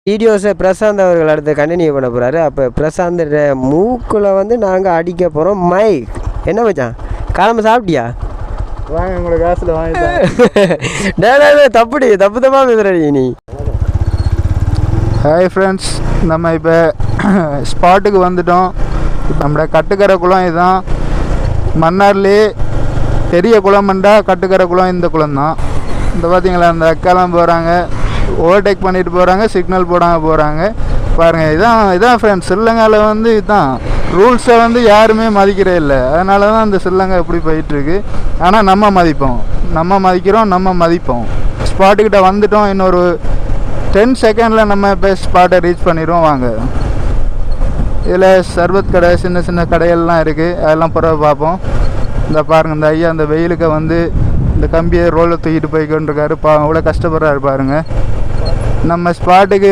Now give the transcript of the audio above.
வீடியோஸை பிரசாந்த் அவர்கள் அடுத்து கண்டினியூ பண்ண போகிறாரு. அப்போ பிரசாந்த் மூக்கில் வந்து நாங்கள் அடிக்க போகிறோம் மைக். என்ன வச்சான் காலம்ப சாப்பிட்டியா? வாங்க உங்களுக்கு காசில் வாங்கி தப்பு தப்பாக பேசுகிறீ நீ. ஹாய் ஃப்ரெண்ட்ஸ், நம்ம இப்போ ஸ்பாட்டுக்கு வந்துட்டோம். நம்மளோட கட்டுக்கரை குளம் இதுதான். மன்னார்லேயே பெரிய குளம்ண்டா கட்டுக்கரை குளம் இந்த குளம் தான். இந்த பார்த்தீங்களா, அந்த அக்காலாம் போகிறாங்க, ஓவர்டேக் பண்ணிட்டு போகிறாங்க, சிக்னல் போடாமல் போகிறாங்க பாருங்கள். இதான் ஃப்ரெண்ட்ஸ் ஸ்ரீலங்காவில் வந்து இதுதான் ரூல்ஸை வந்து யாருமே மதிக்கிறே இல்லை. அதனால தான் அந்த ஸ்ரீலங்கா இப்படி போயிட்டுருக்கு. ஆனால் நம்ம மதிக்கிறோம், நம்ம மதிப்போம். ஸ்பாட்டுக்கிட்ட வந்துட்டோம். இன்னொரு 10 செகண்டில் நம்ம இப்போ ஸ்பாட்டை ரீச் பண்ணிடுவோம். வாங்க. இதில் சர்பத் கடை, சின்ன சின்ன கடைகள்லாம் இருக்குது. அதெல்லாம் பிறகு பார்ப்போம். இந்த பாருங்கள், இந்த ஐயா அந்த வெயிலுக்கு வந்து இந்த கம்பியை ரோலில் தூக்கிட்டு போய்க்கொண்டிருக்காரு. அவ்வளோ கஷ்டப்படுறாரு பாருங்கள். நம்ம ஸ்பாட்டுக்கு